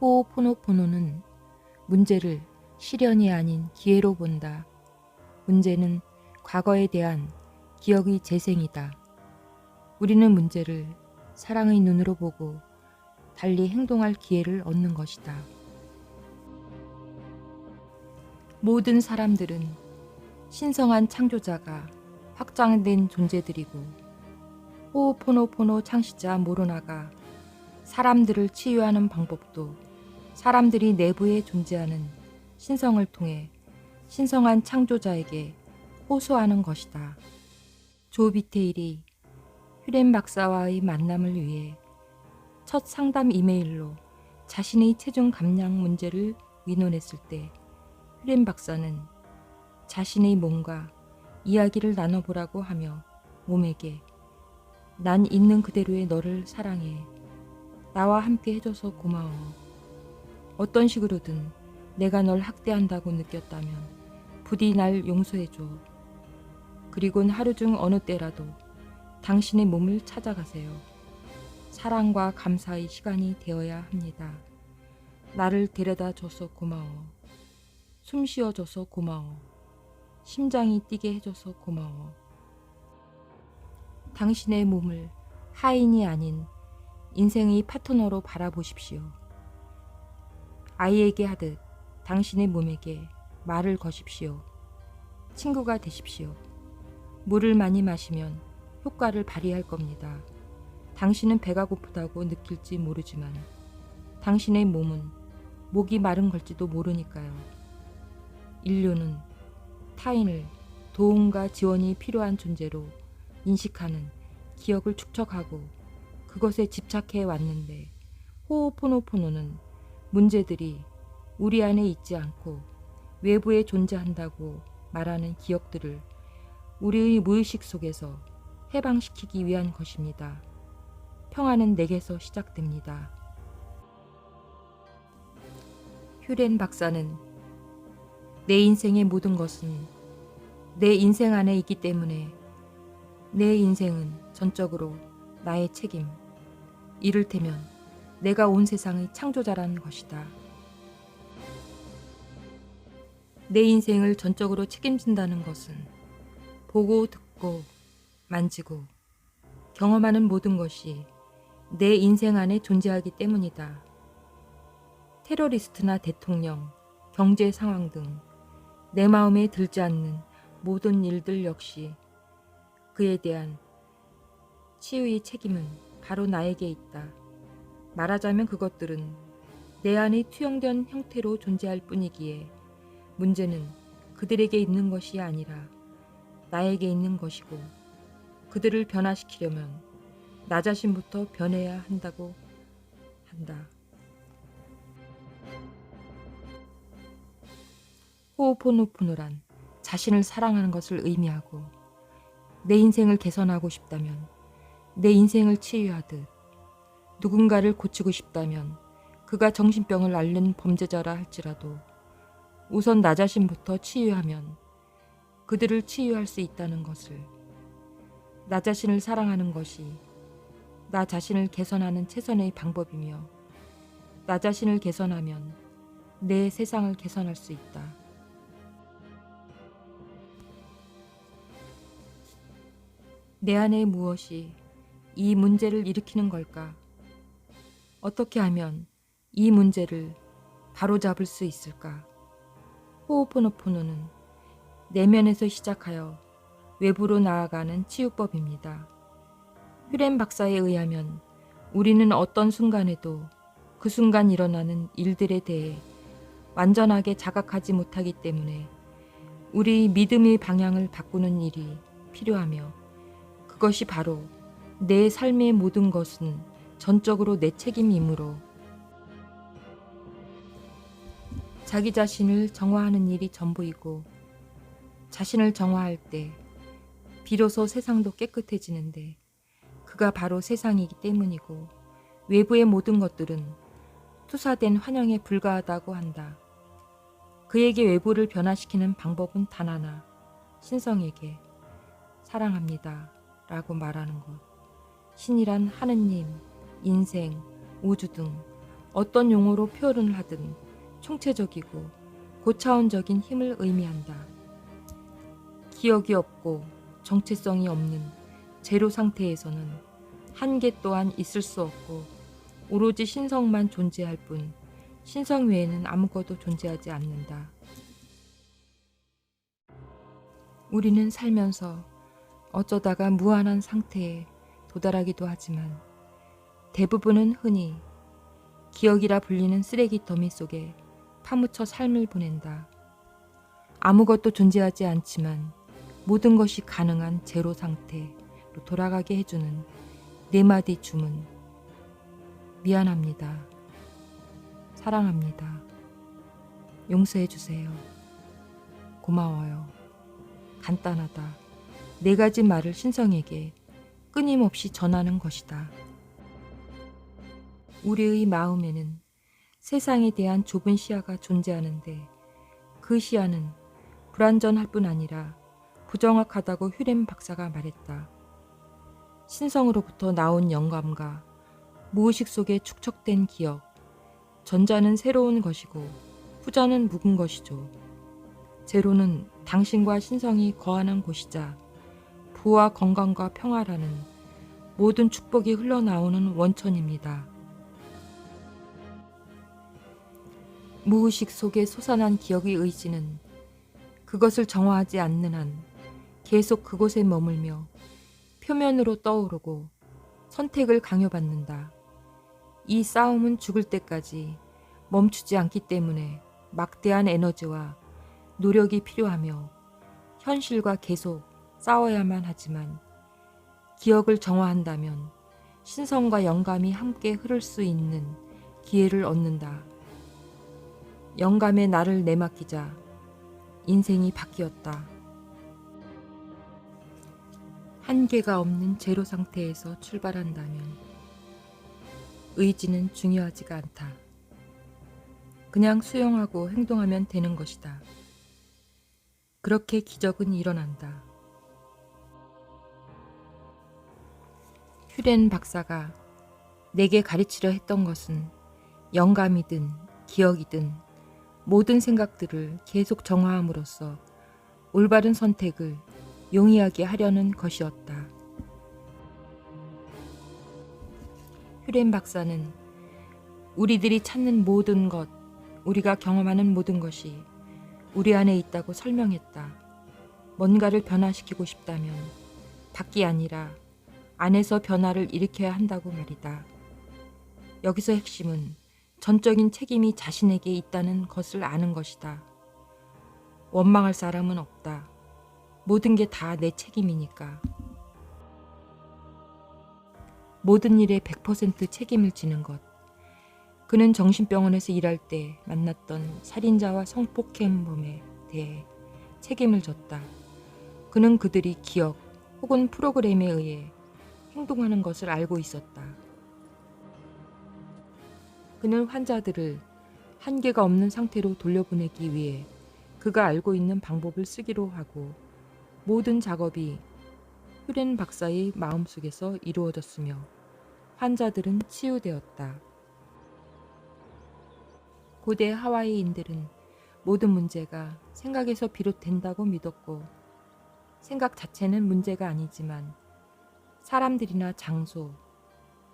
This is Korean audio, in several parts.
호오포노포노는 문제를 시련이 아닌 기회로 본다. 문제는 과거에 대한 기억의 재생이다. 우리는 문제를 사랑의 눈으로 보고 달리 행동할 기회를 얻는 것이다. 모든 사람들은 신성한 창조자가 확장된 존재들이고 호오포노포노 창시자 모로나가 사람들을 치유하는 방법도 사람들이 내부에 존재하는 신성을 통해 신성한 창조자에게 호소하는 것이다. 조 비테일이 휴렌 박사와의 만남을 위해 첫 상담 이메일로 자신의 체중 감량 문제를 의논했을 때 휴렌 박사는 자신의 몸과 이야기를 나눠보라고 하며 몸에게 난 있는 그대로의 너를 사랑해. 나와 함께 해줘서 고마워. 어떤 식으로든 내가 널 학대한다고 느꼈다면 부디 날 용서해줘. 그리곤 하루 중 어느 때라도 당신의 몸을 찾아가세요. 사랑과 감사의 시간이 되어야 합니다. 나를 데려다 줘서 고마워. 숨 쉬어줘서 고마워. 심장이 뛰게 해줘서 고마워. 당신의 몸을 하인이 아닌 인생의 파트너로 바라보십시오. 아이에게 하듯 당신의 몸에게 말을 거십시오. 친구가 되십시오. 물을 많이 마시면 효과를 발휘할 겁니다. 당신은 배가 고프다고 느낄지 모르지만 당신의 몸은 목이 마른 걸지도 모르니까요. 인류는 타인을 도움과 지원이 필요한 존재로 인식하는 기억을 축적하고 그것에 집착해 왔는데 호오포노포노는 문제들이 우리 안에 있지 않고 외부에 존재한다고 말하는 기억들을 우리의 무의식 속에서 해방시키기 위한 것입니다. 평화는 내게서 시작됩니다. 휴렌 박사는 내 인생의 모든 것은 내 인생 안에 있기 때문에 내 인생은 전적으로 나의 책임, 이를테면 내가 온 세상의 창조자라는 것이다. 내 인생을 전적으로 책임진다는 것은 보고 듣고 만지고 경험하는 모든 것이 내 인생 안에 존재하기 때문이다. 테러리스트나 대통령, 경제 상황 등 내 마음에 들지 않는 모든 일들 역시 그에 대한 치유의 책임은 바로 나에게 있다. 말하자면 그것들은 내 안에 투영된 형태로 존재할 뿐이기에 문제는 그들에게 있는 것이 아니라 나에게 있는 것이고 그들을 변화시키려면 나 자신부터 변해야 한다고 한다. 호오포노포노란 자신을 사랑하는 것을 의미하고 내 인생을 개선하고 싶다면 내 인생을 치유하듯 누군가를 고치고 싶다면 그가 정신병을 앓는 범죄자라 할지라도 우선 나 자신부터 치유하면 그들을 치유할 수 있다는 것을, 나 자신을 사랑하는 것이 나 자신을 개선하는 최선의 방법이며 나 자신을 개선하면 내 세상을 개선할 수 있다. 내 안에 무엇이 이 문제를 일으키는 걸까? 어떻게 하면 이 문제를 바로잡을 수 있을까? 호오포노포노는 내면에서 시작하여 외부로 나아가는 치유법입니다. 휴렌 박사에 의하면 우리는 어떤 순간에도 그 순간 일어나는 일들에 대해 완전하게 자각하지 못하기 때문에 우리 믿음의 방향을 바꾸는 일이 필요하며 그것이 바로 내 삶의 모든 것은 전적으로 내 책임이므로 자기 자신을 정화하는 일이 전부이고 자신을 정화할 때 비로소 세상도 깨끗해지는데 그가 바로 세상이기 때문이고 외부의 모든 것들은 투사된 환영에 불과하다고 한다. 그에게 외부를 변화시키는 방법은 단 하나, 신성에게 사랑합니다 라고 말하는 것. 신이란 하느님, 인생, 우주 등 어떤 용어로 표현을 하든 총체적이고 고차원적인 힘을 의미한다. 기억이 없고 정체성이 없는 제로 상태에서는 한계 또한 있을 수 없고 오로지 신성만 존재할 뿐 신성 외에는 아무것도 존재하지 않는다. 우리는 살면서 어쩌다가 무한한 상태에 도달하기도 하지만 대부분은 흔히 기억이라 불리는 쓰레기 더미 속에 파묻혀 삶을 보낸다. 아무것도 존재하지 않지만 모든 것이 가능한 제로 상태로 돌아가게 해주는 네 마디 주문. 미안합니다. 사랑합니다. 용서해주세요. 고마워요. 간단하다. 네 가지 말을 신성에게 끊임없이 전하는 것이다. 우리의 마음에는 세상에 대한 좁은 시야가 존재하는데 그 시야는 불완전할 뿐 아니라 부정확하다고 휴렘 박사가 말했다. 신성으로부터 나온 영감과 무의식 속에 축적된 기억, 전자는 새로운 것이고 후자는 묵은 것이죠. 제로는 당신과 신성이 거하는 곳이자 부와 건강과 평화라는 모든 축복이 흘러나오는 원천입니다. 무의식 속에 솟아난 기억의 의지는 그것을 정화하지 않는 한 계속 그곳에 머물며 표면으로 떠오르고 선택을 강요받는다. 이 싸움은 죽을 때까지 멈추지 않기 때문에 막대한 에너지와 노력이 필요하며 현실과 계속 싸워야만 하지만 기억을 정화한다면 신성과 영감이 함께 흐를 수 있는 기회를 얻는다. 영감의 나를 내맡기자 인생이 바뀌었다. 한계가 없는 제로 상태에서 출발한다면 의지는 중요하지가 않다. 그냥 수용하고 행동하면 되는 것이다. 그렇게 기적은 일어난다. 휴렌 박사가 내게 가르치려 했던 것은 영감이든 기억이든 모든 생각들을 계속 정화함으로써 올바른 선택을 용이하게 하려는 것이었다. 휴렌 박사는 우리들이 찾는 모든 것, 우리가 경험하는 모든 것이 우리 안에 있다고 설명했다. 뭔가를 변화시키고 싶다면 밖이 아니라 안에서 변화를 일으켜야 한다고 말이다. 여기서 핵심은 전적인 책임이 자신에게 있다는 것을 아는 것이다. 원망할 사람은 없다. 모든 게 다 내 책임이니까. 모든 일에 100% 책임을 지는 것. 그는 정신병원에서 일할 때 만났던 살인자와 성폭행범에 대해 책임을 졌다. 그는 그들이 기억 혹은 프로그램에 의해 행동하는 것을 알고 있었다. 그는 환자들을 한계가 없는 상태로 돌려보내기 위해 그가 알고 있는 방법을 쓰기로 하고 모든 작업이 휴렌 박사의 마음속에서 이루어졌으며 환자들은 치유되었다. 고대 하와이인들은 모든 문제가 생각에서 비롯된다고 믿었고 생각 자체는 문제가 아니지만 사람들이나 장소,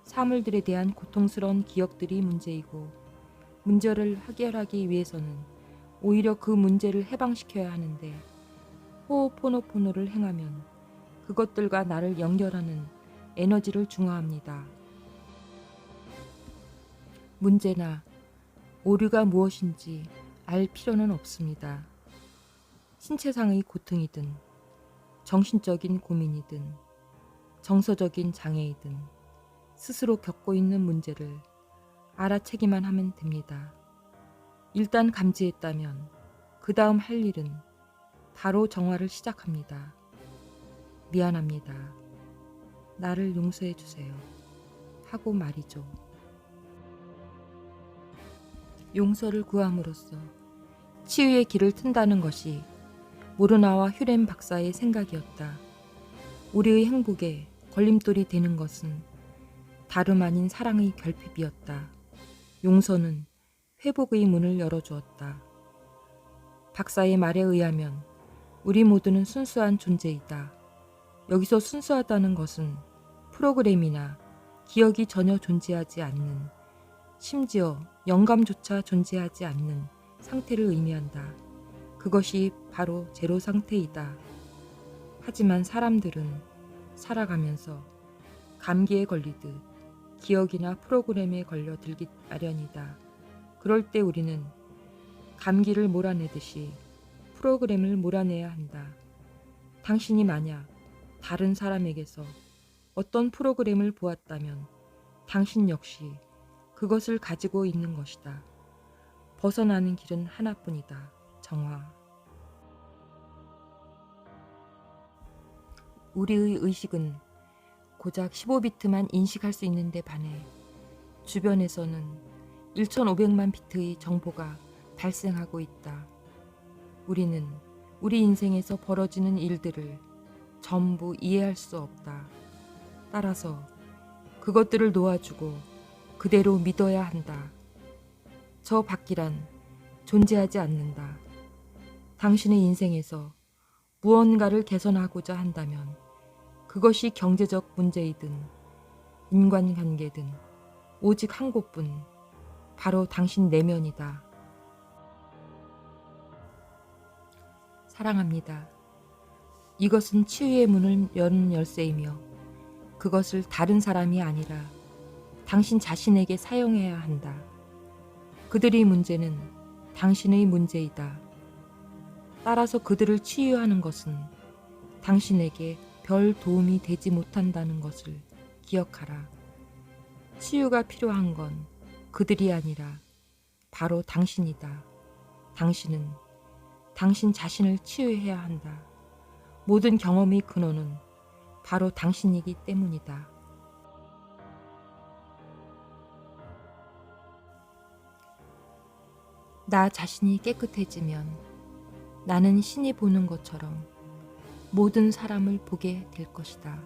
사물들에 대한 고통스러운 기억들이 문제이고 문제를 해결하기 위해서는 오히려 그 문제를 해방시켜야 하는데 호오포노포노를 행하면 그것들과 나를 연결하는 에너지를 중화합니다. 문제나 오류가 무엇인지 알 필요는 없습니다. 신체상의 고통이든 정신적인 고민이든 정서적인 장애이든 스스로 겪고 있는 문제를 알아채기만 하면 됩니다. 일단 감지했다면 그 다음 할 일은 바로 정화를 시작합니다. 미안합니다. 나를 용서해 주세요. 하고 말이죠. 용서를 구함으로써 치유의 길을 튼다는 것이 모르나와 휴렌 박사의 생각이었다. 우리의 행복에 걸림돌이 되는 것은 다름 아닌 사랑의 결핍이었다. 용서는 회복의 문을 열어주었다. 박사의 말에 의하면 우리 모두는 순수한 존재이다. 여기서 순수하다는 것은 프로그램이나 기억이 전혀 존재하지 않는, 심지어 영감조차 존재하지 않는 상태를 의미한다. 그것이 바로 제로 상태이다. 하지만 사람들은 살아가면서 감기에 걸리듯 기억이나 프로그램에 걸려 들기 마련이다. 그럴 때 우리는 감기를 몰아내듯이 프로그램을 몰아내야 한다. 당신이 만약 다른 사람에게서 어떤 프로그램을 보았다면 당신 역시 그것을 가지고 있는 것이다. 벗어나는 길은 하나뿐이다. 정화. 우리의 의식은 고작 15비트만 인식할 수 있는데 반해 주변에서는 1500만 비트의 정보가 발생하고 있다. 우리는 우리 인생에서 벌어지는 일들을 전부 이해할 수 없다. 따라서 그것들을 놓아주고 그대로 믿어야 한다. 저 밖이란 존재하지 않는다. 당신의 인생에서 무언가를 개선하고자 한다면 그것이 경제적 문제이든 인간관계든 오직 한 곳뿐, 바로 당신 내면이다. 사랑합니다. 이것은 치유의 문을 여는 열쇠이며 그것을 다른 사람이 아니라 당신 자신에게 사용해야 한다. 그들의 문제는 당신의 문제이다. 따라서 그들을 치유하는 것은 당신에게 별 도움이 되지 못한다는 것을 기억하라. 치유가 필요한 건 그들이 아니라 바로 당신이다. 당신은 당신 자신을 치유해야 한다. 모든 경험의 근원은 바로 당신이기 때문이다. 나 자신이 깨끗해지면 나는 신이 보는 것처럼 모든 사람을 보게 될 것이다.